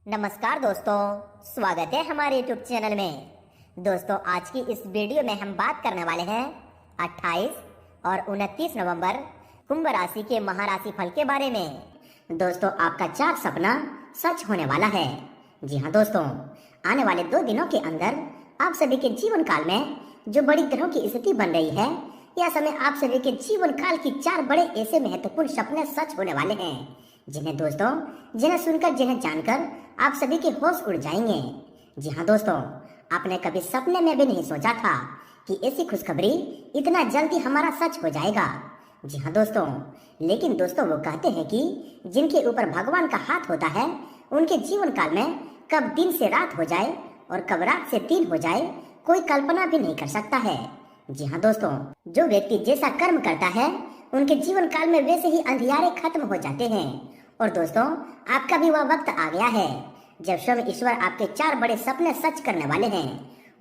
नमस्कार दोस्तों, स्वागत है हमारे YouTube चैनल में। दोस्तों, आज की इस वीडियो में हम बात करने वाले हैं 28 और 29 नवंबर कुंभ राशि के महाराशि फल के बारे में। दोस्तों, आपका 4 सपना सच होने वाला है। जी हाँ दोस्तों, आने वाले 2 दिनों के अंदर आप सभी के जीवन काल में जो बड़ी ग्रहों की स्थिति बन रही है, यह समय आप सभी के जीवन काल की 4 बड़े ऐसे महत्वपूर्ण सपने सच होने वाले हैं, जिन्हें सुनकर, जिन्हें जानकर आप सभी के होश उड़ जाएंगे। जी हाँ दोस्तों, आपने कभी सपने में भी नहीं सोचा था कि ऐसी खुशखबरी इतना जल्दी हमारा सच हो जाएगा। जी हाँ दोस्तों, लेकिन दोस्तों वो कहते हैं कि जिनके ऊपर भगवान का हाथ होता है, उनके जीवन काल में कब दिन से रात हो जाए और कब रात से दिन हो जाए, कोई कल्पना भी नहीं कर सकता है। जी हाँ दोस्तों, जो व्यक्ति जैसा कर्म करता है, उनके जीवन काल में वैसे ही अंधियारे खत्म हो जाते हैं। और दोस्तों, आपका भी वह वक्त आ गया है जब स्वयं ईश्वर आपके 4 बड़े सपने सच करने वाले हैं,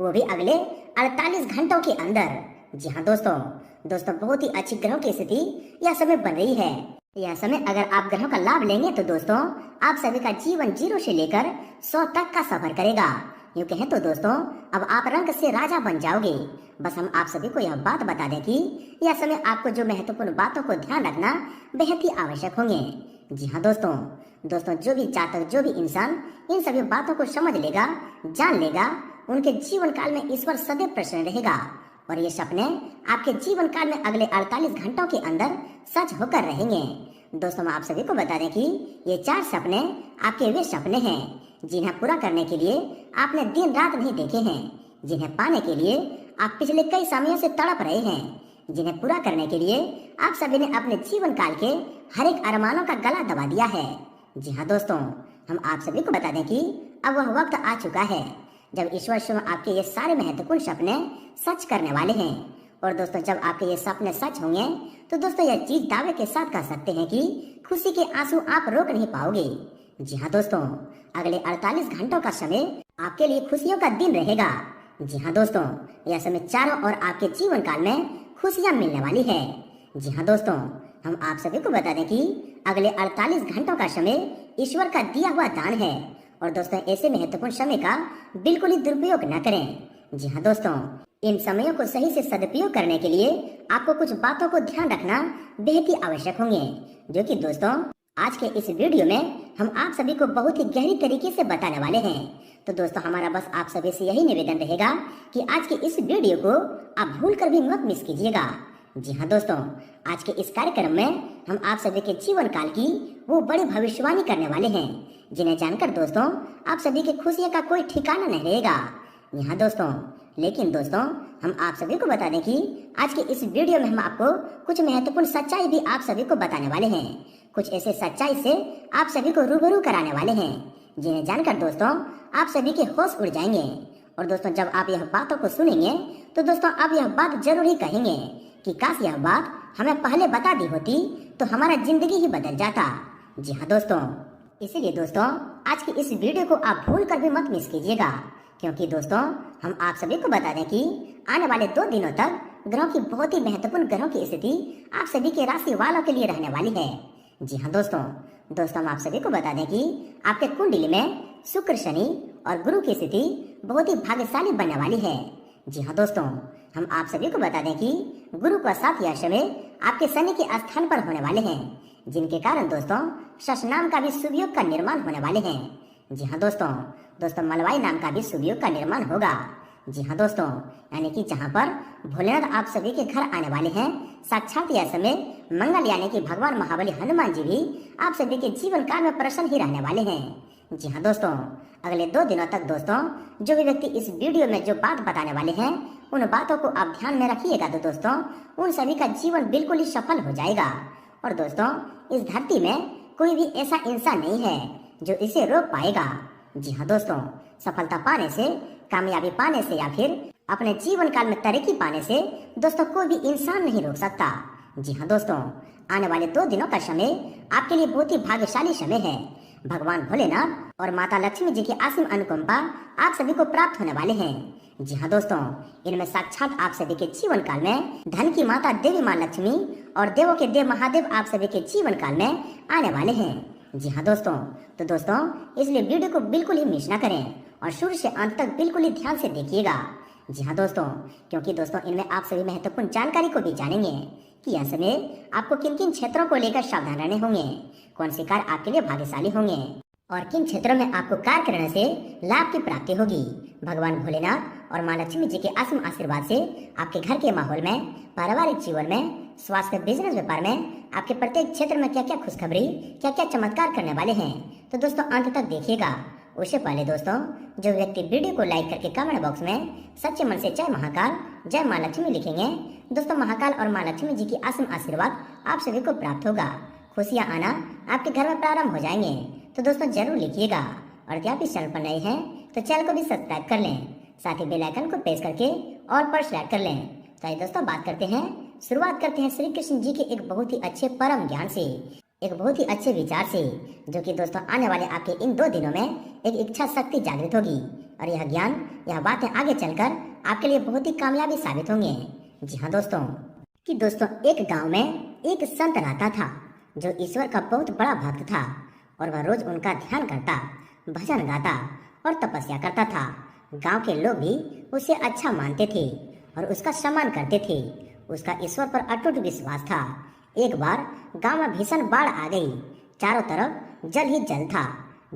वो भी अगले 48 घंटों के अंदर। जी हाँ दोस्तों, बहुत ही अच्छी ग्रहों की स्थिति यह समय बन रही है। यह समय अगर आप ग्रहों का लाभ लेंगे तो दोस्तों, आप सभी का जीवन 0 से लेकर 100 तक का सफर करेगा। यूँ कहें तो दोस्तों, अब आप रंग से राजा बन जाओगे। बस हम आप सभी को यह बात बता दें कि यह समय आपको जो महत्वपूर्ण बातों को ध्यान रखना बेहद ही आवश्यक होंगे। जी हाँ दोस्तों, जो भी जातक, जो भी इंसान इन सभी बातों को समझ लेगा, जान लेगा, उनके जीवन काल में ईश्वर सदैव प्रसन्न रहेगा और ये सपने आपके जीवन काल में अगले 48 घंटों के अंदर सच होकर रहेंगे। दोस्तों, मैं आप सभी को बता दें कि ये 4 सपने आपके वे सपने हैं जिन्हें पूरा करने के लिए आपने दिन रात नहीं देखे हैं, जिन्हें पाने के लिए आप पिछले कई समयों से तड़प रहे हैं, जिन्हें पूरा करने के लिए आप सभी ने अपने जीवन काल के हर एक अरमानों का गला दबा दिया है। जी हाँ दोस्तों, हम आप सभी को बता दें कि अब वह वक्त आ चुका है जब ईश्वर स्वयं आपके ये सारे महत्वपूर्ण सपने सच करने वाले हैं। और दोस्तों, जब आपके ये सपने सच होंगे तो दोस्तों, यह चीज दावे के साथ कह सकते हैं कि खुशी के आंसू आप रोक नहीं पाओगे। जी हाँ दोस्तों, अगले 48 घंटों का समय आपके लिए खुशियों का दिन रहेगा। जी हाँ दोस्तों, यह समय चारों ओर आपके जीवन काल में खुशियां मिलने वाली है। जी हाँ दोस्तों, हम आप सभी को बता दें कि अगले 48 घंटों का समय ईश्वर का दिया हुआ दान है। और दोस्तों, ऐसे महत्वपूर्ण समय का बिल्कुल ही दुरुपयोग न करें। जी हाँ दोस्तों, इन समयों को सही से सदुपयोग करने के लिए आपको कुछ बातों को ध्यान रखना बेहद ही आवश्यक होंगे, जो कि दोस्तों आज के इस वीडियो में हम आप सभी को बहुत ही गहरी तरीके से बताने वाले हैं। तो दोस्तों, हमारा बस आप सभी से यही निवेदन रहेगा कि आज के इस वीडियो को आप भूल कर भी मत मिस कीजिएगा। जी हाँ दोस्तों, आज के इस कार्यक्रम में हम आप सभी के जीवन काल की वो बड़ी भविष्यवाणी करने वाले हैं, जिन्हें जानकर दोस्तों आप सभी की खुशियों का कोई ठिकाना नहीं रहेगा। जी हाँ दोस्तों, लेकिन दोस्तों, हम आप सभी को बता दें कि आज के इस वीडियो में हम आपको कुछ महत्वपूर्ण सच्चाई भी आप सभी को बताने वाले हैं। कुछ ऐसे सच्चाई से आप सभी को रूबरू कराने वाले हैं, जिन्हें जानकर दोस्तों आप सभी के होश उड़ जाएंगे। और दोस्तों, जब आप यह बातों को सुनेंगे तो दोस्तों आप यह बात जरूर ही कहेंगे कि काश यह बात हमें पहले बता दी होती तो हमारा जिंदगी ही बदल जाता। जी हाँ दोस्तों, इसीलिए दोस्तों आज की इस वीडियो को आप भूल कर भी मत मिस कीजिएगा, क्योंकि दोस्तों हम आप सभी को बता दें कि आने वाले 2 दिनों तक ग्रहों की बहुत ही महत्वपूर्ण ग्रहों की स्थिति आप सभी के राशि वालों के लिए रहने वाली है। जी हाँ दोस्तों, हम आप सभी को बता दें कि आपके कुंडली में शुक्र, शनि और गुरु की स्थिति बहुत ही भाग्यशाली बनने वाली है। जी हाँ दोस्तों, हम आप सभी को बता दें कि गुरु का साथ यह समय आपके शनि के स्थान पर होने वाले हैं, जिनके कारण दोस्तों शश नाम का भी शुभ योग का निर्माण होने वाले हैं। जी हाँ दोस्तों, मलवाई नाम का भी शुभ योग का निर्माण होगा। जी हाँ दोस्तों, यानी कि जहाँ पर भोलेनाथ आप सभी के घर आने वाले हैं, साक्षात यह समय मंगल यानी कि भगवान महाबली हनुमान जी भी आप सभी के जीवन काल में प्रसन्न ही रहने वाले हैं। जी हाँ दोस्तों, अगले 2 दिनों तक दोस्तों जो भी व्यक्ति इस वीडियो में जो बात बताने वाले हैं, उन बातों को आप ध्यान में रखिएगा तो दोस्तों उन सभी का जीवन बिल्कुल ही सफल हो जाएगा। और दोस्तों, इस धरती में कोई भी ऐसा इंसान नहीं है जो इसे रोक पाएगा। जी हाँ दोस्तों, सफलता पाने से, कामयाबी पाने से या फिर अपने जीवन काल में तरक्की पाने से दोस्तों कोई भी इंसान नहीं रोक सकता। जी हाँ दोस्तों, आने वाले 2 दिनों का समय आपके लिए बहुत ही भाग्यशाली समय है। भगवान भोलेनाथ और माता लक्ष्मी जी की असीम अनुकंपा आप सभी को प्राप्त होने वाले हैं। जी हाँ दोस्तों, इनमें साक्षात आप सभी के जीवन काल में धन की माता देवी माँ लक्ष्मी और देवों के देव महादेव आप सभी के जीवन काल में आने वाले हैं। जी हाँ दोस्तों, तो दोस्तों इसलिए वीडियो को बिल्कुल ही मिस ना करें और शुरू से अंत तक बिल्कुल ही ध्यान से देखिएगा। जी हाँ दोस्तों, क्योंकि दोस्तों इनमें आप सभी महत्वपूर्ण जानकारी को भी जानेंगे कि यह समय आपको किन किन क्षेत्रों को लेकर सावधान रहने होंगे, कौन से कार्य आपके लिए भाग्यशाली होंगे और किन क्षेत्रों में आपको कार्य करने से लाभ की प्राप्ति होगी। भगवान भोलेनाथ और माँ लक्ष्मी जी के असीम आशीर्वाद से आपके घर के माहौल में, पारिवारिक जीवन में, स्वास्थ्य, बिजनेस, व्यापार में, आपके प्रत्येक क्षेत्र में क्या क्या खुशखबरी, क्या क्या चमत्कार करने वाले हैं, तो दोस्तों अंत तक देखिएगा। उससे पहले दोस्तों जो व्यक्ति वीडियो को लाइक करके कमेंट बॉक्स में सच्चे मन से जय महाकाल, जय माँ लक्ष्मी लिखेंगे, दोस्तों महाकाल और माँ लक्ष्मी जी की असीम आशीर्वाद आप सभी को प्राप्त होगा। खुशियाँ आना आपके घर में प्रारंभ हो जाएंगे। तो दोस्तों जरूर लिखिएगा और यदि आप इस चैनल पर नए हैं तो चैनल को भी सब्सक्राइब कर लें, साथ ही बेल आइकन को प्रेस करके ऑल पर सेलेक्ट कर लें। तो आइए दोस्तों शुरुआत करते हैं श्री कृष्ण जी के एक बहुत ही अच्छे परम ज्ञान से, एक बहुत ही अच्छे विचार से, जो कि दोस्तों आने वाले आपके इन 2 दिनों में एक इच्छा शक्ति जागृत होगी और यह ज्ञान, यह बातें आगे चलकर आपके लिए बहुत ही कामयाबी साबित होंगे। जी हाँ दोस्तों एक गांव में एक संत रहता था जो ईश्वर का बहुत बड़ा भक्त था और वह रोज उनका ध्यान करता, भजन गाता और तपस्या करता था। गांव के लोग भी उसे अच्छा मानते थे और उसका सम्मान करते थे। उसका ईश्वर पर अटूट विश्वास था। एक बार गांव में भीषण बाढ़ आ गई। चारों तरफ जल ही जल था,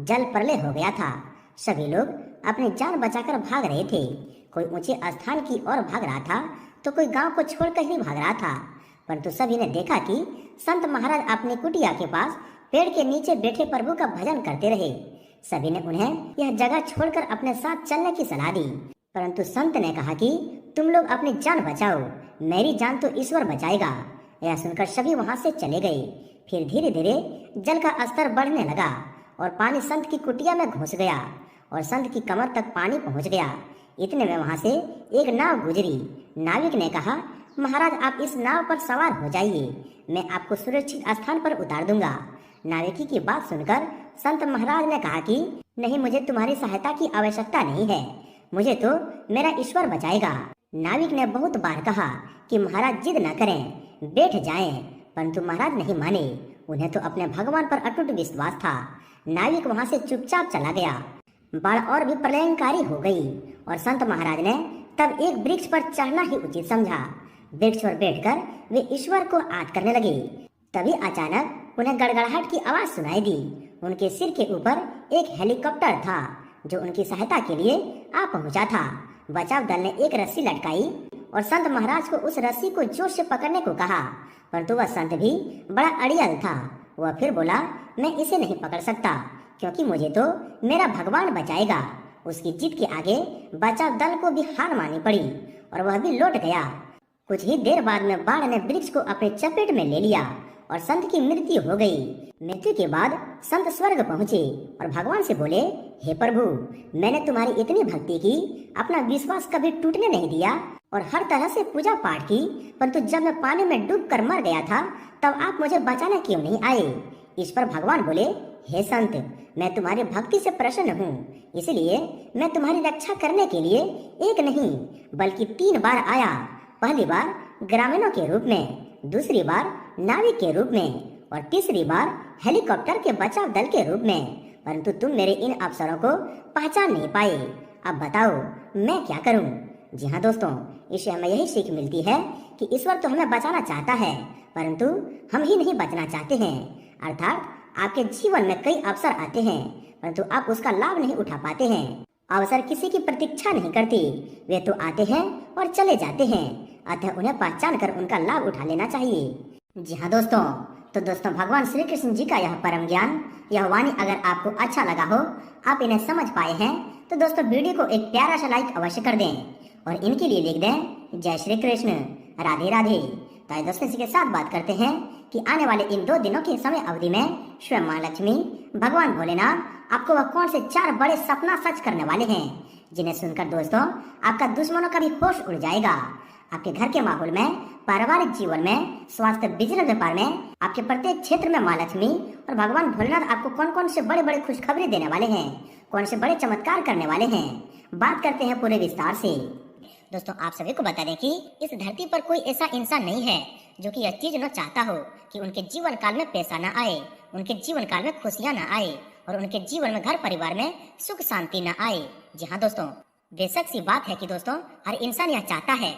जल प्रलय हो गया था। सभी लोग अपनी जान बचाकर भाग रहे थे। कोई ऊंचे स्थान की ओर भाग रहा था तो कोई गांव को छोड़कर ही भाग रहा था। परंतु सभी ने देखा कि संत महाराज अपनी कुटिया के पास पेड़ के नीचे बैठे प्रभु का भजन करते रहे। सभी ने उन्हें यह जगह छोड़कर अपने साथ चलने की सलाह दी, परंतु संत ने कहा कि तुम लोग अपनी जान बचाओ, मेरी जान तो ईश्वर बचाएगा। यह सुनकर सभी वहां से चले गए। फिर धीरे धीरे जल का स्तर बढ़ने लगा और पानी संत की कुटिया में घुस गया और संत की कमर तक पानी पहुंच गया। इतने में वहां से एक नाव गुजरी। नाविक ने कहा, महाराज आप इस नाव पर सवार हो जाइए, मैं आपको सुरक्षित स्थान पर उतार दूंगा। नाविकी की बात सुनकर संत महाराज ने कहा कि नहीं, मुझे तुम्हारी सहायता की आवश्यकता नहीं है, मुझे तो मेरा ईश्वर बचाएगा। नाविक ने बहुत बार कहा कि महाराज जिद न करें, बैठ जाएं, परंतु महाराज नहीं माने। उन्हें तो अपने भगवान पर अटूट विश्वास था। नाविक वहां से चुपचाप चला गया। बाढ़ और भी प्रलयंकारी हो गई और संत महाराज ने तब एक वृक्ष पर चढ़ना ही उचित समझा। वृक्ष पर बैठकर वे ईश्वर को याद करने लगे। तभी अचानक उन्हें गड़गड़ाहट की आवाज सुनाई दी। उनके सिर के ऊपर एक हेलीकॉप्टर था जो उनकी सहायता के लिए आ पहुंचा था। बचाव दल ने एक रस्सी लटकाई और संत महाराज को उस रस्सी को जोर से पकड़ने को कहा, परंतु वह संत भी बड़ा अड़ियल था। वह फिर बोला, मैं इसे नहीं पकड़ सकता क्योंकि मुझे तो मेरा भगवान बचाएगा। उसकी जिद के आगे बचाव दल को भी हार माननी पड़ी और वह भी लौट गया। कुछ ही देर बाद में बाढ़ ने वृक्ष को अपने चपेट में ले लिया और संत की मृत्यु हो गई। मृत्यु के बाद संत स्वर्ग पहुँचे और भगवान से बोले, हे प्रभु, मैंने तुम्हारी इतनी भक्ति की, अपना विश्वास कभी टूटने नहीं दिया और हर तरह से पूजा पाठ की, परंतु जब मैं पानी में डूब कर मर गया था तब आप मुझे बचाने क्यों नहीं आए? इस पर भगवान बोले, हे संत, मैं तुम्हारी भक्ति से प्रसन्न हूँ, इसलिए मैं तुम्हारी रक्षा करने के लिए एक नहीं बल्कि 3 बार आया। पहली बार ग्रामीणों के रूप में, दूसरी बार नाविक के रूप में और तीसरी बार हेलीकॉप्टर के बचाव दल के रूप में, परंतु तुम मेरे इन अवसरों को पहचान नहीं पाए। अब बताओ मैं क्या करूं? जी हाँ दोस्तों, इससे हमें यही सीख मिलती है कि ईश्वर तो हमें बचाना चाहता है, परंतु हम ही नहीं बचना चाहते हैं। अर्थात आपके जीवन में कई अवसर आते हैं परंतु आप उसका लाभ नहीं उठा पाते हैं। अवसर किसी की प्रतीक्षा नहीं करती, वे तो आते हैं और चले जाते हैं, अतः उन्हें पहचान कर उनका लाभ उठा लेना चाहिए। जी हाँ दोस्तों, तो दोस्तों भगवान श्री कृष्ण जी का यह परम ज्ञान, यह वाणी अगर आपको अच्छा लगा हो, आप इन्हें समझ पाए हैं, तो दोस्तों वीडियो को एक प्यारा सा लाइक अवश्य कर दें और इनके लिए लिख दें, जय श्री कृष्ण, राधे राधे। तो दोस्तों इसी के साथ बात करते हैं कि आने वाले इन 2 दिनों की समय अवधि में स्वयं माँ लक्ष्मी, भगवान भोलेनाथ आपको वह कौन से 4 बड़े सपना सच करने वाले हैं, जिन्हें सुनकर दोस्तों आपका दुश्मनों का भी होश उड़ जाएगा। आपके घर के माहौल में, पारिवारिक जीवन में, स्वास्थ्य, बिजनेस, व्यापार में, आपके प्रत्येक क्षेत्र में माँ लक्ष्मी और भगवान भोलेनाथ आपको कौन कौन से बड़े बड़े खुशखबरी देने वाले हैं, कौन से बड़े चमत्कार करने वाले हैं, बात करते हैं पूरे विस्तार से। दोस्तों आप सभी को बता दें कि इस धरती पर कोई ऐसा इंसान नहीं है जो कि यह चीज न चाहता हो कि उनके जीवन काल में पैसा न आए, उनके जीवन काल में खुशियां न आए और उनके जीवन में घर परिवार में सुख शांति न आए। जी हाँ दोस्तों, बेशक सी बात है कि दोस्तों हर इंसान यह चाहता है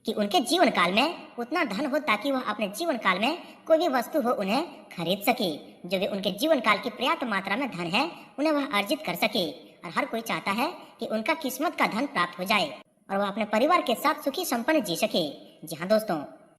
कि उनके जीवन काल में उतना धन हो ताकि वह अपने जीवन काल में कोई भी वस्तु हो उन्हें खरीद सके। जो भी उनके जीवन काल की पर्याप्त मात्रा में धन है उन्हें वह अर्जित कर सके। और हर कोई चाहता है कि उनका किस्मत का धन प्राप्त हो जाए और वह अपने परिवार के साथ सुखी संपन्न जी सके। जी हाँ दोस्तों,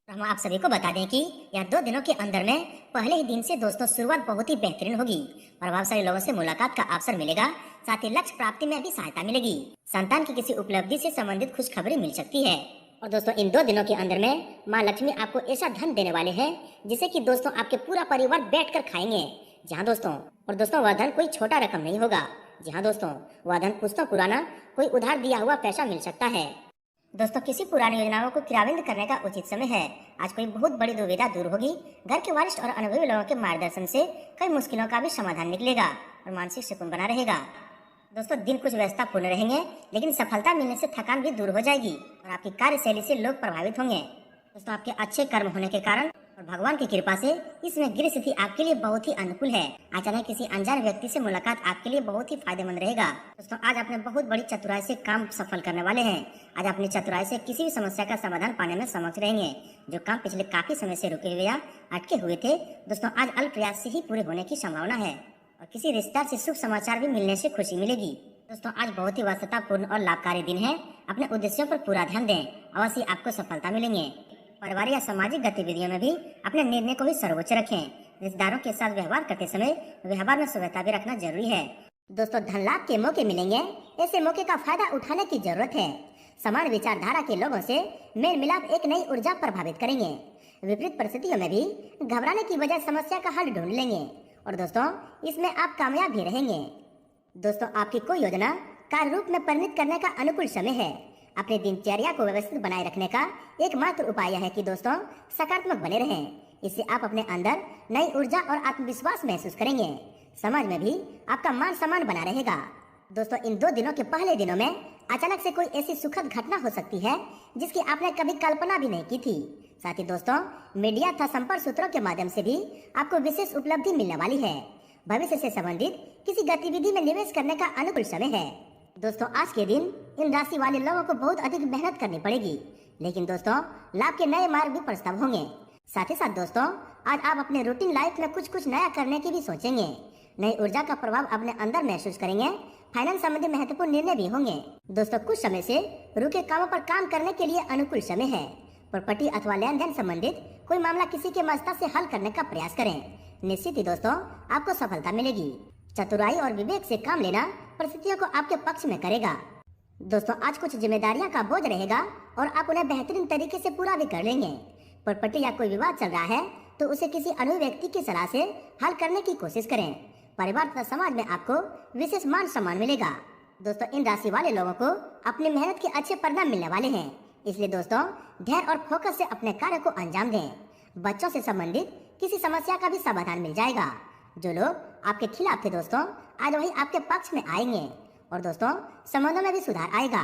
हम आप सभी को बता दें कि यह 2 दिनों के अंदर में पहले ही दिन से दोस्तों शुरुआत बहुत ही बेहतरीन होगी। प्रभावशाली लोगों से मुलाकात का अवसर मिलेगा, साथ ही लक्ष्य प्राप्ति में भी सहायता मिलेगी। संतान की किसी उपलब्धि से संबंधित खुशखबरी मिल सकती है। और दोस्तों इन 2 दिनों के अंदर में माँ लक्ष्मी आपको ऐसा धन देने वाले हैं जिसे कि दोस्तों आपके पूरा परिवार बैठकर खाएंगे। जी हाँ दोस्तों, और दोस्तों वह धन कोई छोटा रकम नहीं होगा। जी हाँ दोस्तों, वह धन पुश्तों पुराना कोई उधार दिया हुआ पैसा मिल सकता है। दोस्तों किसी पुरानी योजनाओं को क्रियान्वित करने का उचित समय है। आज कोई बहुत बड़ी दुविधा दूर होगी। घर के वरिष्ठ और अनुभवी लोगों के मार्गदर्शन से कई मुश्किलों का भी समाधान निकलेगा और मानसिक सुकून बना रहेगा। दोस्तों दिन कुछ व्यस्ततापूर्ण रहेंगे, लेकिन सफलता मिलने से थकान भी दूर हो जाएगी और आपकी कार्यशैली से लोग प्रभावित होंगे। दोस्तों आपके अच्छे कर्म होने के कारण और भगवान की कृपा से इसमें गृह स्थिति आपके लिए बहुत ही अनुकूल है। अचानक किसी अनजान व्यक्ति से मुलाकात आपके लिए बहुत ही फायदेमंद रहेगा। दोस्तों आज अपने बहुत बड़ी चतुराई से काम सफल करने वाले हैं। आज अपनी चतुराई से किसी भी समस्या का समाधान पाने में समक्ष रहेंगे। जो काम पिछले काफी समय से रुके हुए या अटके हुए थे दोस्तों आज अल्प प्रयास से ही पूरे होने की संभावना है और किसी रिश्तेदार से शुभ समाचार भी मिलने से खुशी मिलेगी। दोस्तों आज बहुत ही वास्तवपूर्ण और लाभकारी दिन है। अपने उद्देश्यों पर पूरा ध्यान दें, अवश्य आपको सफलता मिलेंगे। परिवार या सामाजिक गतिविधियों में भी अपने निर्णय को ही सर्वोच्च रखें। रिश्तेदारों के साथ व्यवहार करते समय व्यवहार में शुभता भी रखना जरूरी है। दोस्तों धन लाभ के मौके मिलेंगे, ऐसे मौके का फायदा उठाने की जरूरत है। समान विचारधारा के लोगों से मेल मिलाप एक नई ऊर्जा प्रभावित करेंगे। विपरीत परिस्थितियों में भी घबराने की बजाय समस्या का हल ढूंढ लेंगे और दोस्तों इसमें आप कामयाब भी रहेंगे। दोस्तों आपकी कोई योजना कार्य रूप में परिणित करने का अनुकूल समय है। अपनी दिनचर्या को व्यवस्थित बनाए रखने का एकमात्र उपाय यह है कि दोस्तों सकारात्मक बने रहें। इससे आप अपने अंदर नई ऊर्जा और आत्मविश्वास महसूस करेंगे। समाज में भी आपका मान सम्मान बना रहेगा। दोस्तों इन 2 दिनों के पहले दिनों में अचानक से कोई ऐसी सुखद घटना हो सकती है जिसकी आपने कभी कल्पना भी नहीं की थी। साथ ही दोस्तों मीडिया तथा संपर्क सूत्रों के माध्यम से भी आपको विशेष उपलब्धि मिलने वाली है। भविष्य से संबंधित किसी गतिविधि में निवेश करने का अनुकूल समय है। दोस्तों आज के दिन इन राशि वाले लोगों को बहुत अधिक मेहनत करनी पड़ेगी, लेकिन दोस्तों लाभ के नए मार्ग भी प्रस्ताव होंगे। साथ ही साथ दोस्तों आज आप अपने रूटीन लाइफ में कुछ नया करने की भी सोचेंगे। नई ऊर्जा का प्रभाव अपने अंदर महसूस करेंगे। फाइनेंस संबंधी महत्वपूर्ण निर्णय भी होंगे। दोस्तों कुछ समय से रुके कामों पर काम करने के लिए अनुकूल समय है। प्रॉपर्टी अथवा लेन देन संबंधित कोई मामला किसी के मदद से हल करने का प्रयास करें। निश्चित ही दोस्तों आपको सफलता मिलेगी। चतुराई और विवेक से काम लेना परिस्थितियों को आपके पक्ष में करेगा। दोस्तों आज कुछ जिम्मेदारियां का बोझ रहेगा और आप उन्हें बेहतरीन तरीके से पूरा भी कर लेंगे। प्रॉपर्टी या कोई विवाद चल रहा है तो उसे किसी अनुभवी व्यक्ति की सलाह से हल करने की कोशिश करें। परिवार तथा समाज में आपको विशेष मान सम्मान मिलेगा। दोस्तों इन राशि वाले लोगों को अपनी मेहनत के अच्छे परिणाम मिलने वाले हैं, इसलिए दोस्तों धैर्य और फोकस से अपने कार्य को अंजाम दें। बच्चों से संबंधित किसी समस्या का भी समाधान मिल जाएगा। जो लोग आपके खिलाफ थे दोस्तों आज वही आपके पक्ष में आएंगे और दोस्तों संबंधों में भी सुधार आएगा।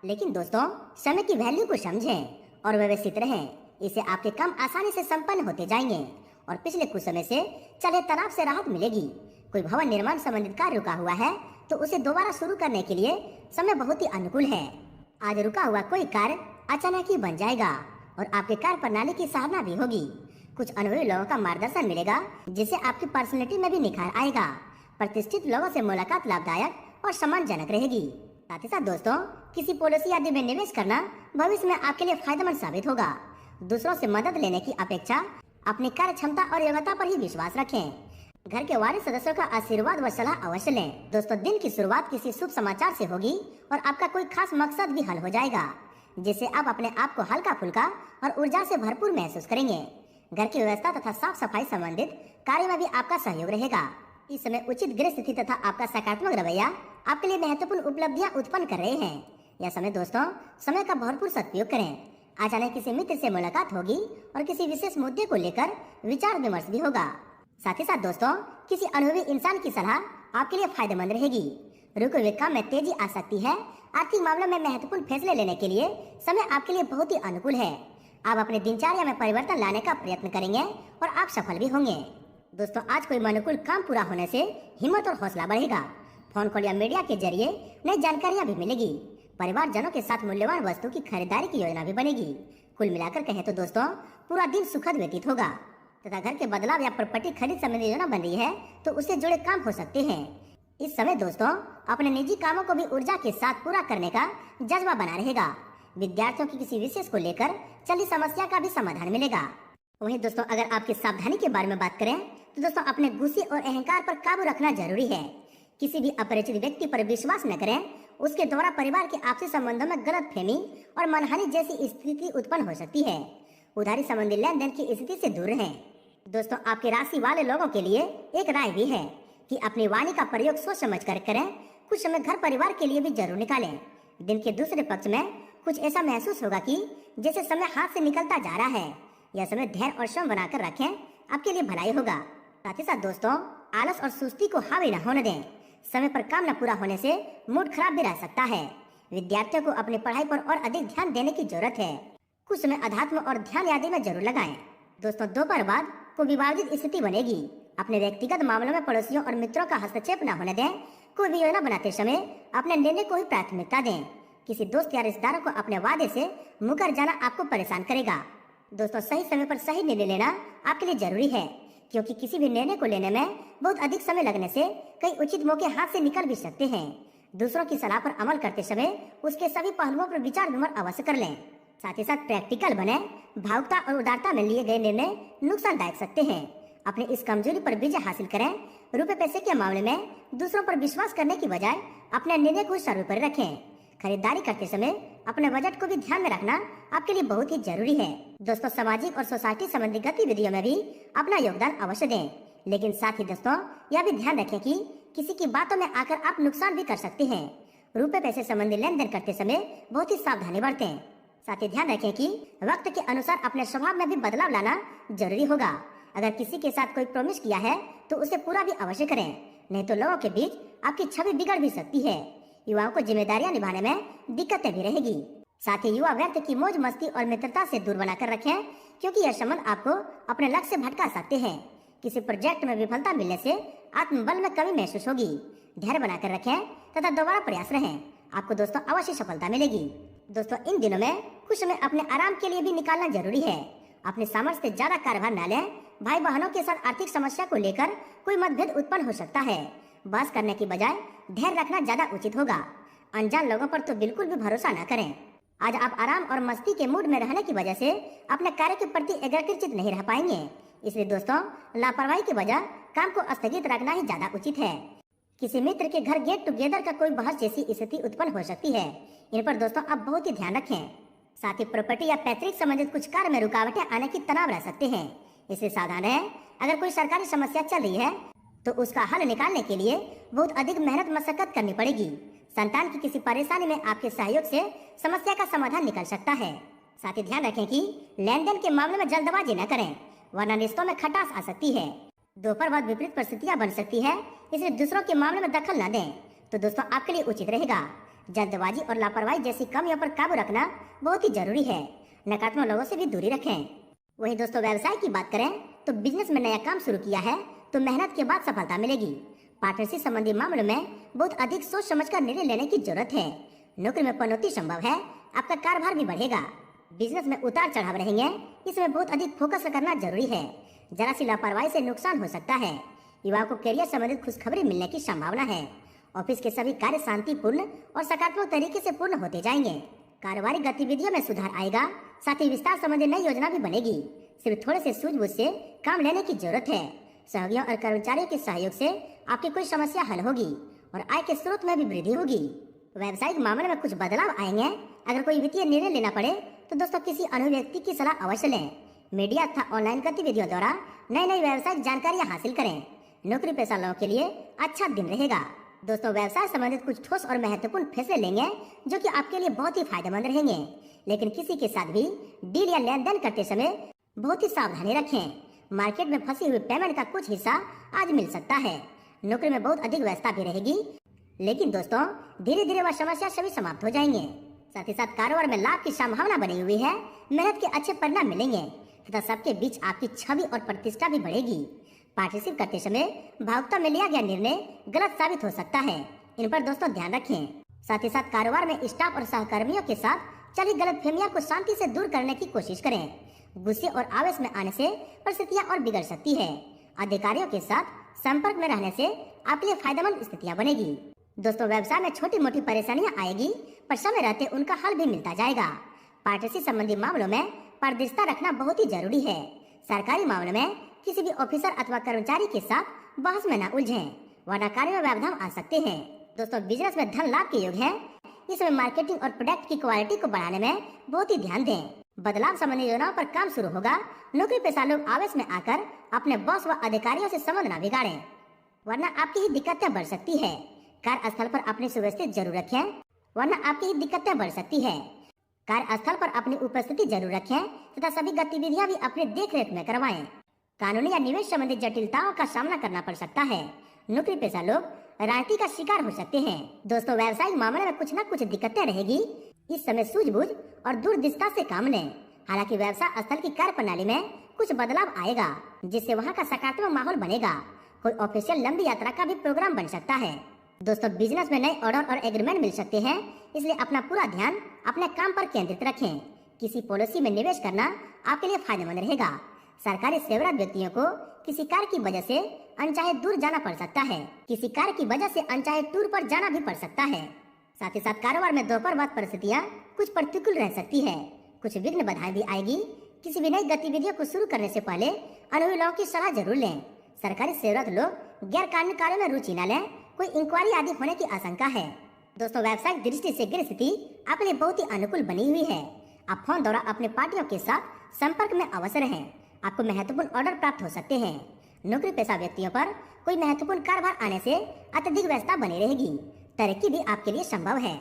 लेकिन दोस्तों समय की वैल्यू को समझें और व्यवस्थित रहें, इससे आपके काम आसानी से संपन्न होते जाएंगे और पिछले कुछ समय से चले तनाव से राहत मिलेगी। कोई भवन निर्माण संबंधित कार्य रुका हुआ है तो उसे दोबारा शुरू करने के लिए समय बहुत ही अनुकूल है। आज रुका हुआ कोई कार्य अचानक ही बन जाएगा और आपके कार्य प्रणाली की सराहना भी होगी। कुछ अनुभवी लोगों का मार्गदर्शन मिलेगा जिससे आपकी पर्सनैलिटी में भी निखार आएगा। प्रतिष्ठित लोगों से मुलाकात लाभदायक और सम्मानजनक रहेगी। साथ ही साथ दोस्तों किसी पॉलिसी आदि में निवेश करना भविष्य में आपके लिए फायदेमंद साबित होगा। दूसरों से मदद लेने की अपेक्षा अपनी कार्य क्षमता और योग्यता पर ही विश्वास रखें। घर के वारिस सदस्यों का आशीर्वाद व सलाह अवश्य लें। दोस्तों दिन की शुरुआत किसी शुभ समाचार से होगी और आपका कोई खास मकसद भी हल हो जाएगा, जिससे आप अपने आप को हल्का फुल्का और ऊर्जा से भरपूर महसूस करेंगे। घर की व्यवस्था तथा साफ सफाई संबंधित कार्य में भी आपका सहयोग रहेगा। इस समय उचित गृह स्थिति तथा आपका सकारात्मक रवैया आपके लिए महत्वपूर्ण उपलब्धियां उत्पन्न कर रहे हैं। यह समय दोस्तों समय का भरपूर सदुपयोग करें। अचानक किसी मित्र से मुलाकात होगी और किसी विशेष मुद्दे को लेकर विचार विमर्श भी होगा। साथ ही साथ दोस्तों किसी अनुभवी इंसान की सलाह आपके लिए फायदेमंद रहेगी। रुके हुए काम में तेजी आ सकती है। आर्थिक मामलों में महत्वपूर्ण फैसले लेने के लिए समय आपके लिए बहुत ही अनुकूल है। आप अपने दिनचर्या में परिवर्तन लाने का प्रयत्न करेंगे और आप सफल भी होंगे। दोस्तों आज कोई अनुकूल काम पूरा होने से हिम्मत और हौसला बढ़ेगा। फोन कॉल या मीडिया के जरिए नई जानकारियां भी मिलेगी। परिवारजनों के साथ मूल्यवान वस्तु की खरीदारी की योजना भी बनेगी। कुल मिलाकर कहें तो दोस्तों पूरा दिन सुखद व्यतीत होगा तथा घर के बदलाव या प्रॉपर्टी खरीद संबंधी योजना बन रही है तो उससे जुड़े काम हो सकते हैं। इस समय दोस्तों अपने निजी कामों को भी ऊर्जा के साथ पूरा करने का जज्बा बना रहेगा। विद्यार्थियों की किसी विशेष को लेकर चली समस्या का भी समाधान मिलेगा। वहीं दोस्तों अगर आपकी सावधानी के बारे में बात करें तो दोस्तों अपने गुस्से और अहंकार पर काबू रखना जरूरी है। किसी भी अपरिचित व्यक्ति पर विश्वास न करें, उसके द्वारा परिवार के आपसी संबंधों में गलतफहमी और मनहानि जैसी स्थिति उत्पन्न हो सकती है। उधारी संबंधी लेन देन की स्थिति से दूर रहें। दोस्तों आपकी राशि वाले लोगों के लिए एक राय भी है कि अपनी वाणी का प्रयोग सोच समझ कर करें। कुछ समय घर परिवार के लिए भी जरूर निकालें। दिन के दूसरे पक्ष में कुछ ऐसा महसूस होगा कि जैसे समय हाथ से निकलता जा रहा है। यह समय धैर्य और श्रम बनाकर रखें, आपके लिए भलाई होगा। साथ ही साथ दोस्तों आलस और सुस्ती को हावी न होने दें। समय पर काम न पूरा होने से मूड खराब भी रह सकता है। विद्यार्थियों को अपनी पढ़ाई पर और अधिक ध्यान देने की जरूरत है। कुछ समय अध्यात्म और ध्यान आदि में जरूर लगाएं। दोस्तों दोपहर बाद को विवादित स्थिति बनेगी। अपने व्यक्तिगत मामलों में पड़ोसियों और मित्रों का हस्तक्षेप न होने दें। कोई भी योजना बनाते समय अपने निर्णय को ही प्राथमिकता दें। किसी दोस्त या रिश्तेदारों को अपने वादे से मुकर जाना आपको परेशान करेगा। दोस्तों सही समय पर सही निर्णय लेना आपके लिए जरूरी है, क्योंकि किसी भी निर्णय को लेने में बहुत अधिक समय लगने से कई उचित मौके हाथ से निकल भी सकते हैं। दूसरों की सलाह पर अमल करते समय उसके सभी पहलुओं पर विचार विमर्श अवश्य कर लें। साथ ही साथ प्रैक्टिकल बने। भावुकता और उदारता में लिए गए निर्णय नुकसानदायक सकते हैं। अपनी इस कमजोरी पर विजय हासिल करें। रुपए पैसे के मामले में दूसरों पर विश्वास करने की बजाय अपने निर्णय को सर्वोपरि रखें। खरीदारी करते समय अपने बजट को भी ध्यान में रखना आपके लिए बहुत ही जरूरी है। दोस्तों सामाजिक और सोसाइटी संबंधी गतिविधियों में भी अपना योगदान अवश्य दें, लेकिन साथ ही दोस्तों यह भी ध्यान रखें कि किसी की बातों में आकर आप नुकसान भी कर सकते हैं। रुपए पैसे संबंधी लेन देन करते समय बहुत ही सावधानी बरतें। साथ ही ध्यान रखें कि वक्त के अनुसार अपने स्वभाव में भी बदलाव लाना जरूरी होगा। अगर किसी के साथ कोई प्रॉमिस किया है तो उसे पूरा भी अवश्य करें, नहीं तो लोगों के बीच आपकी छवि बिगड़ भी सकती है। युवाओं को जिम्मेदारियां निभाने में दिक्कतें भी रहेगी। साथ ही युवा व्यर्थ की मौज मस्ती और मित्रता से दूर बनाकर रखें, क्योंकि यह संबंध आपको अपने लक्ष्य से भटका सकते हैं। किसी प्रोजेक्ट में विफलता मिलने से आत्मबल में कमी महसूस होगी। धैर्य बनाकर रखें तथा दोबारा प्रयास रहें, आपको दोस्तों अवश्य सफलता मिलेगी। दोस्तों इन दिनों में कुछ समय अपने आराम के लिए भी निकालना जरूरी है। अपने सामर्थ्य से ज्यादा कार्यभार न लें। भाई बहनों के साथ आर्थिक समस्या को लेकर कोई मतभेद उत्पन्न हो सकता है। बहस करने की बजाय धैर्य रखना ज्यादा उचित होगा। अनजान लोगों पर तो बिल्कुल भी भरोसा न करें। आज आप आराम और मस्ती के मूड में रहने की वजह से अपने कार्य के प्रति एकाग्रचित नहीं रह पाएंगे। इसलिए दोस्तों लापरवाही की वजह काम को स्थगित रखना ही ज्यादा उचित है। किसी मित्र के घर गेट टुगेदर का कोई बहस जैसी स्थिति उत्पन्न हो सकती है। इन पर दोस्तों आप बहुत ही ध्यान रखें। साथ ही प्रॉपर्टी या पैतृक संबंधित कुछ कार्य में रुकावटें आने की तनाव रह सकते हैं, इसलिए सावधान रहें। अगर कोई सरकारी समस्या चल रही है तो उसका हल निकालने के लिए बहुत अधिक मेहनत मशक्कत करनी पड़ेगी। संतान की किसी परेशानी में आपके सहयोग से समस्या का समाधान निकल सकता है। साथ ही ध्यान रखें कि लेन देन के मामले में जल्दबाजी न करें, वरना रिश्तों में खटास आ सकती है। दोपहर बाद विपरीत परिस्थितियां बन सकती है, इसलिए दूसरों के मामले में दखल न दें तो दोस्तों आपके लिए उचित रहेगा। जल्दबाजी और लापरवाही जैसी कमियों पर काबू रखना बहुत ही जरूरी है। नकारात्मक लोगों से भी दूरी रखें। वहीं दोस्तों व्यवसाय की बात करें तो बिजनेस में नया काम शुरू किया है तो मेहनत के बाद सफलता मिलेगी। पार्टनरशिप संबंधी मामलों में बहुत अधिक सोच समझकर निर्णय लेने की जरूरत है। नौकरी में पदोन्नति संभव है, आपका कारोबार भी बढ़ेगा। बिजनेस में उतार चढ़ाव रहेंगे, इसमें बहुत अधिक फोकस करना जरूरी है। जरा सी लापरवाही से नुकसान हो सकता है। युवाओं को करियर संबंधित खुशखबरी मिलने की संभावना है। ऑफिस के सभी कार्य शांतिपूर्ण और सकारात्मक तरीके से पूर्ण होते जाएंगे। कारोबारी गतिविधियों में सुधार आएगा। साथ ही विस्तार संबंधी नई योजना भी बनेगी। सिर्फ थोड़े से सूझबूझ से काम लेने की जरूरत है। सहयोगियों और कर्मचारियों के सहयोग से आपकी कोई समस्या हल होगी और आय के स्रोत में भी वृद्धि होगी। व्यावसायिक मामले में कुछ बदलाव आएंगे। अगर कोई वित्तीय निर्णय लेना पड़े तो दोस्तों किसी अनुभवी व्यक्ति की सलाह अवश्य लें। मीडिया तथा ऑनलाइन गतिविधियों द्वारा नई नई व्यावसायिक जानकारियां हासिल करें। नौकरी पेशा लोगों के लिए अच्छा दिन रहेगा। दोस्तों व्यवसाय संबंधित कुछ ठोस और महत्वपूर्ण फैसले लेंगे जो कि आपके लिए बहुत ही फायदेमंद रहेंगे। लेकिन किसी के साथ भी डील या लेन देन करते समय बहुत ही सावधानी रखें। मार्केट में फंसी हुई पेमेंट का कुछ हिस्सा आज मिल सकता है। नौकरी में बहुत अधिक व्यस्तता भी रहेगी, लेकिन दोस्तों धीरे धीरे वह समस्या सभी समाप्त हो जाएंगे। साथ ही साथ कारोबार में लाभ की संभावना बनी हुई है। मेहनत के अच्छे परिणाम मिलेंगे तथा सबके बीच आपकी छवि और प्रतिष्ठा भी बढ़ेगी। पार्टनरशिप करते समय भावुकता में लिया गया निर्णय गलत साबित हो सकता है। इन पर दोस्तों ध्यान रखें। साथ ही साथ कारोबार में स्टाफ और सहकर्मियों के साथ चली गलतफहमियों को शांति से दूर करने की कोशिश करें। गुस्से और आवेश में आने से परिस्थितियां और बिगड़ सकती है। अधिकारियों के साथ संपर्क में रहने से आपके लिए फायदेमंद स्थितियां बनेगी। दोस्तों व्यवसाय में छोटी मोटी परेशानियां आएगी, पर समय रहते उनका हल भी मिलता जाएगा। पार्टनरशिप संबंधी मामलों में पारदर्शिता रखना बहुत ही जरूरी है। सरकारी मामलों में किसी भी ऑफिसर अथवा कर्मचारी के साथ बहस में न उलझें, वरना कार्य में व्यवधान आ सकते हैं। दोस्तों बिजनेस में धन लाभ के योग है। इसमें मार्केटिंग और प्रोडक्ट की क्वालिटी को बढ़ाने में बहुत ही ध्यान दें। बदलाव संबंधी योजनाओं पर काम शुरू होगा। नौकरी पेशा लोग आवेश में आकर अपने बॉस व अधिकारियों से संबंध न बिगाड़ें, वरना आपकी ही दिक्कतें बढ़ सकती है। कार्यस्थल पर अपनी सुव्यवस्थित जरूर रखें, वरना आपकी ही दिक्कतें बढ़ सकती है। कार्यस्थल पर अपनी उपस्थिति जरूर रखें तथा सभी गतिविधियां भी अपने देखरेख में करवाएं। कानूनी या निवेश संबंधी जटिलताओं का सामना करना पड़ सकता है। नौकरी पेशा लोग राजनीति का शिकार हो सकते हैं। दोस्तों व्यवसायिक मामले में कुछ न कुछ दिक्कतें रहेगी। इस समय सूझबूझ और दूरदृष्टता से काम लें। हालांकि व्यवसाय स्थल की कार्य प्रणाली में कुछ बदलाव आएगा, जिससे वहां का सकारात्मक माहौल बनेगा। कोई ऑफिशियल लंबी यात्रा का भी प्रोग्राम बन सकता है। दोस्तों बिजनेस में नए ऑर्डर और एग्रीमेंट मिल सकते हैं, इसलिए अपना पूरा ध्यान अपने काम पर केंद्रित रखें। किसी पॉलिसी में निवेश करना आपके लिए फायदेमंद रहेगा। सरकारी सेवारत व्यक्तियों को किसी कार्य की वजह से अनचाहे दूर जाना पड़ सकता है। किसी कार्य की वजह से अनचाहे टूर पर जाना भी पड़ सकता है। साथ ही साथ कारोबार में दोपहर बाद परिस्थितियाँ कुछ प्रतिकूल रह सकती है। कुछ विघ्न बाधाएं भी आएगी। किसी भी नई गतिविधियों को शुरू करने से पहले अनुभवी लोगों की सलाह जरूर लें। सरकारी सेवारत लोग गैर कानूनी कार्यों में रुचि न लें। कोई इंक्वायरी आदि होने की आशंका है। दोस्तों व्यावसायिक दृष्टि से गृह स्थिति आपके लिए बहुत ही अनुकूल बनी हुई है। आप फोन द्वारा अपने पार्टियों के साथ संपर्क में अवश्य रहें। आपको महत्वपूर्ण ऑर्डर प्राप्त हो सकते हैं। नौकरी पेशा व्यक्तियों पर कोई महत्वपूर्ण कार्यभार आने से अत्यधिक व्यस्तता बनी रहेगी। तरक्की भी आपके लिए संभव है।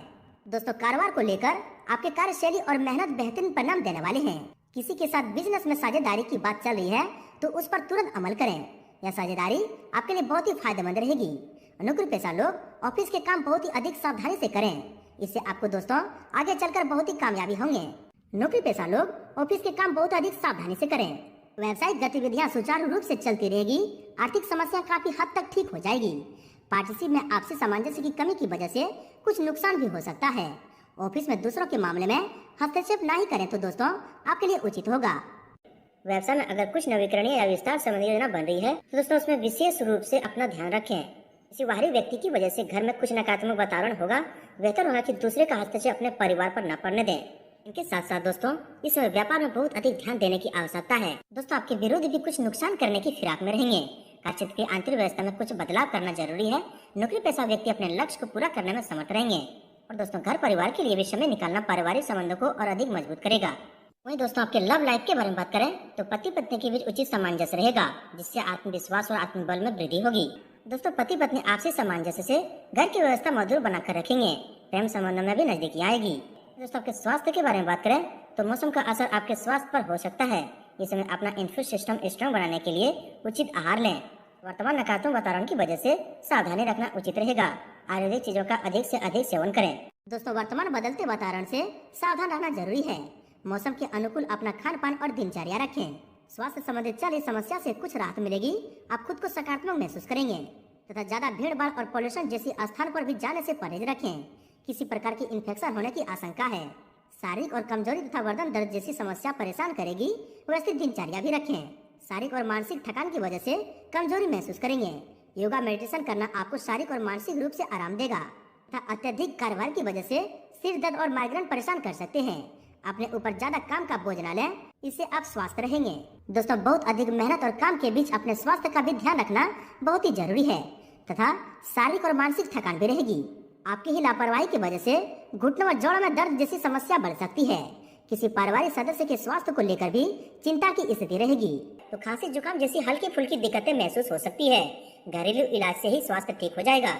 दोस्तों कारोबार को लेकर आपके कार्यशैली और मेहनत बेहतरीन परिणाम देने वाले हैं। किसी के साथ बिजनेस में साझेदारी की बात चल रही है तो उस पर तुरंत अमल करें। यह साझेदारी आपके लिए बहुत ही फायदेमंद रहेगी। नौकरी पेशा लोग ऑफिस के काम बहुत ही अधिक सावधानी से करें। इससे आपको दोस्तों आगे चलकर बहुत ही कामयाबी होंगे। नौकरी पेशा लोग ऑफिस के काम बहुत अधिक सावधानी से करें। व्यावसायिक गतिविधियां सुचारू रूप से चलती रहेगी। आर्थिक समस्या काफी हद तक ठीक हो जाएगी। पार्टनरशिप में आपसी सामंजस्य की कमी की वजह से कुछ नुकसान भी हो सकता है। ऑफिस में दूसरों के मामले में हस्तक्षेप नहीं करें तो दोस्तों आपके लिए उचित होगा। व्यवसाय में अगर कुछ नवीकरणीय या विस्तार संबंधी योजना बन रही है तो दोस्तों उसमें विशेष रूप से अपना ध्यान रखें। किसी बाहरी व्यक्ति की वजह से घर में कुछ नकारात्मक वातावरण होगा। बेहतर होगा कि दूसरे का हस्तक्षेप अपने परिवार पर न पड़ने दें। इनके साथ साथ दोस्तों इस समय व्यापार में बहुत अधिक ध्यान देने की आवश्यकता है। दोस्तों आपके विरोधी भी कुछ नुकसान करने की फिराक में रहेंगे। कार्यक्षेत्र की आंतरिक व्यवस्था में कुछ बदलाव करना जरूरी है। नौकरी पेशा व्यक्ति अपने लक्ष्य को पूरा करने में समर्थ रहेंगे। और दोस्तों घर परिवार के लिए भी समय निकालना पारिवारिक संबंधों को और अधिक मजबूत करेगा। वहीं दोस्तों आपके लव लाइफ के बारे में बात करें तो पति पत्नी के बीच उचित सामंजस्य रहेगा, जिससे आत्मविश्वास और आत्मबल में वृद्धि होगी। दोस्तों पति पत्नी आपसी सामंजस्य से घर की व्यवस्था मधुर बनाकर रखेंगे। प्रेम संबंधों में भी नजदीकी आएगी। दोस्तों आपके स्वास्थ्य के बारे में बात करें तो मौसम का असर आपके स्वास्थ्य पर हो सकता है। इस समय अपना इम्यून सिस्टम स्ट्रॉन्ग बनाने के लिए उचित आहार लें। वर्तमान नकारात्मक वातावरण की वजह से सावधानी रखना उचित रहेगा। आयुर्वेदिक चीजों का अधिक से अधिक सेवन करें। दोस्तों वर्तमान बदलते वातावरण से सावधान रहना जरूरी है। मौसम के अनुकूल अपना खान पान और दिनचर्या रखें। स्वास्थ्य संबंधित चल इस समस्या से कुछ राहत मिलेगी। आप खुद को सकारात्मक महसूस करेंगे तथा ज्यादा भीड़ भाड़ और पॉल्यूशन जैसी स्थान पर भी जाने से परहेज रखें। किसी प्रकार की इन्फेक्शन होने की आशंका है। शारीरिक और कमजोरी तथा गर्दन दर्द जैसी समस्या परेशान करेगी। व्यवस्थित दिनचर्या भी रखें। शारीरिक और मानसिक थकान की वजह से कमजोरी महसूस करेंगे। योगा मेडिटेशन करना आपको शारीरिक और मानसिक रूप से आराम देगा तथा अत्यधिक कार्यभार की वजह से सिर दर्द और माइग्रेन परेशान कर सकते हैं। अपने ऊपर ज्यादा काम का बोझ न लें, इससे आप स्वस्थ रहेंगे। दोस्तों बहुत अधिक मेहनत और काम के बीच अपने स्वास्थ्य का भी ध्यान रखना बहुत ही जरूरी है तथा शारीरिक और मानसिक थकान भी रहेगी। आपकी ही लापरवाही की वजह से घुटनों और जोड़ों में दर्द जैसी समस्या बढ़ सकती है। किसी पारिवारिक सदस्य के स्वास्थ्य को लेकर भी चिंता की स्थिति रहेगी। तो खांसी जुकाम जैसी हल्की फुल्की दिक्कतें महसूस हो सकती है। घरेलू इलाज से ही स्वास्थ्य ठीक हो जाएगा।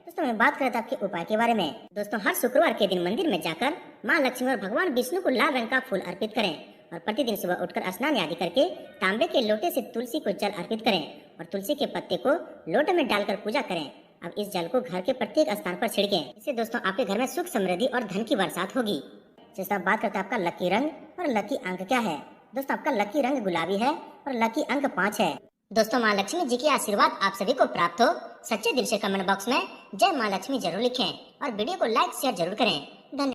दोस्तों मैं बात करता आपके उपाय के बारे में। दोस्तों हर शुक्रवार के दिन मंदिर में जाकर माँ लक्ष्मी और भगवान विष्णु को लाल रंग का फूल अर्पित करें और प्रतिदिन सुबह उठकर स्नान आदि करके तांबे के लोटे से तुलसी को जल अर्पित करें और तुलसी के पत्ते को लोटे में डालकर पूजा करें। अब इस जल को घर के प्रत्येक स्थान पर छिड़कें। इससे दोस्तों आपके घर में सुख समृद्धि और धन की बरसात होगी। जैसा बात करते हैं आपका लकी रंग और लकी अंक क्या है। दोस्तों आपका लकी रंग गुलाबी है और लकी अंक 5 है। दोस्तों, माँ लक्ष्मी जी की आशीर्वाद आप सभी को प्राप्त हो। सच्चे दिल से कमेंट बॉक्स में जय माँ लक्ष्मी जरूर लिखें और वीडियो को लाइक शेयर जरूर करें।